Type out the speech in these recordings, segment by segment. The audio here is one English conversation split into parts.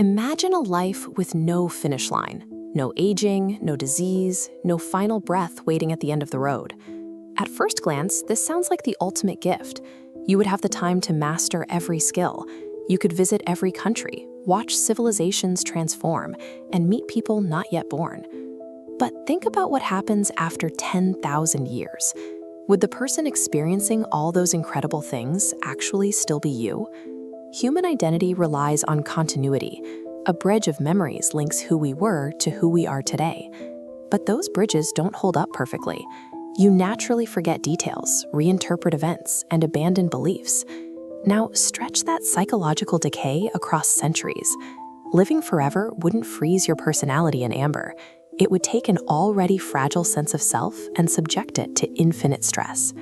Imagine a life with no finish line, no aging, no disease, no final breath waiting at the end of the road. At first glance, this sounds like the ultimate gift. You would have the time to master every skill. You could visit every country, watch civilizations transform, and meet people not yet born. But think about what happens after 10,000 years. Would the person experiencing all those incredible things actually still be you? Human identity relies on continuity. A bridge of memories links who we were to who we are today. But those bridges don't hold up perfectly. You naturally forget details, reinterpret events, and abandon beliefs. Now, stretch that psychological decay across centuries. Living forever wouldn't freeze your personality in amber. It would take an already fragile sense of self and subject it to infinite stress.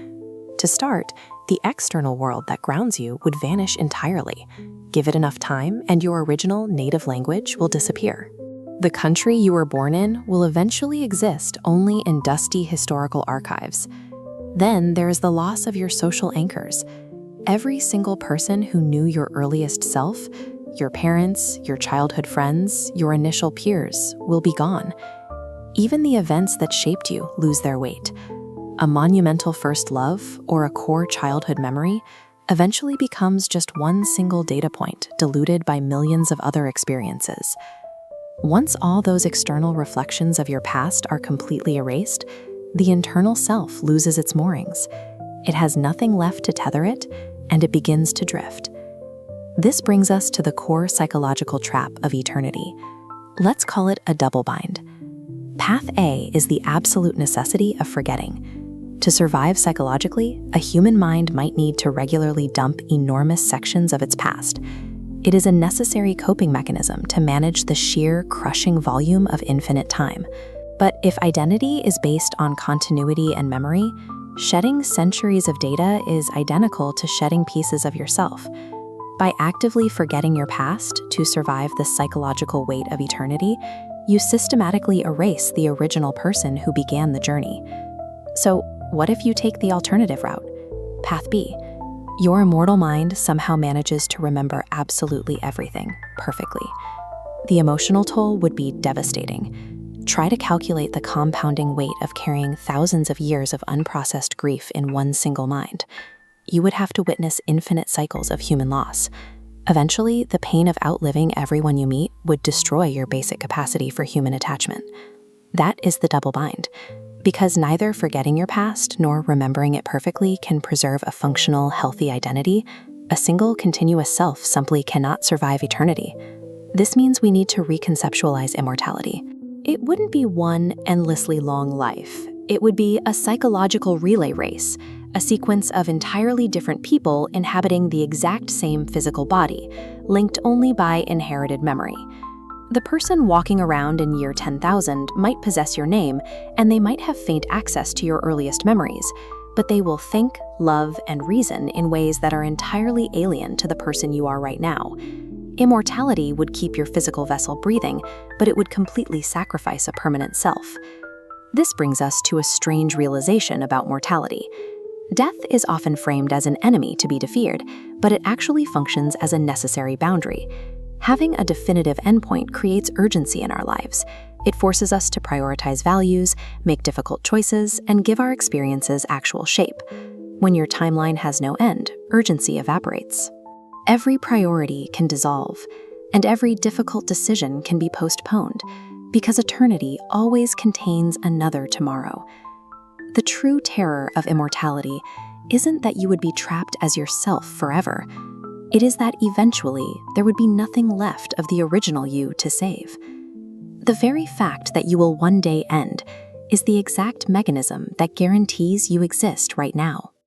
To start, the external world that grounds you would vanish entirely. Give it enough time, and your original native language will disappear. The country you were born in will eventually exist only in dusty historical archives. Then there is the loss of your social anchors. Every single person who knew your earliest self, your parents, your childhood friends, your initial peers, will be gone. Even the events that shaped you lose their weight. A monumental first love or a core childhood memory eventually becomes just one single data point diluted by millions of other experiences. Once all those external reflections of your past are completely erased, the internal self loses its moorings. It has nothing left to tether it, and it begins to drift. This brings us to the core psychological trap of eternity. Let's call it a double bind. Path A is the absolute necessity of forgetting. To survive psychologically, a human mind might need to regularly dump enormous sections of its past. It is a necessary coping mechanism to manage the sheer, crushing volume of infinite time. But if identity is based on continuity and memory, shedding centuries of data is identical to shedding pieces of yourself. By actively forgetting your past to survive the psychological weight of eternity, you systematically erase the original person who began the journey. So, what if you take the alternative route? Path B. Your immortal mind somehow manages to remember absolutely everything perfectly. The emotional toll would be devastating. Try to calculate the compounding weight of carrying thousands of years of unprocessed grief in one single mind. You would have to witness infinite cycles of human loss. Eventually, the pain of outliving everyone you meet would destroy your basic capacity for human attachment. That is the double bind. Because neither forgetting your past nor remembering it perfectly can preserve a functional, healthy identity, a single continuous self simply cannot survive eternity. This means we need to reconceptualize immortality. It wouldn't be one endlessly long life. It would be a psychological relay race, a sequence of entirely different people inhabiting the exact same physical body, linked only by inherited memory. The person walking around in year 10,000 might possess your name, and they might have faint access to your earliest memories, but they will think, love, and reason in ways that are entirely alien to the person you are right now. Immortality would keep your physical vessel breathing, but it would completely sacrifice a permanent self. This brings us to a strange realization about mortality. Death is often framed as an enemy to be feared, but it actually functions as a necessary boundary. Having a definitive endpoint creates urgency in our lives. It forces us to prioritize values, make difficult choices, and give our experiences actual shape. When your timeline has no end, urgency evaporates. Every priority can dissolve, and every difficult decision can be postponed, because eternity always contains another tomorrow. The true terror of immortality isn't that you would be trapped as yourself forever. It is that eventually there would be nothing left of the original you to save. The very fact that you will one day end is the exact mechanism that guarantees you exist right now.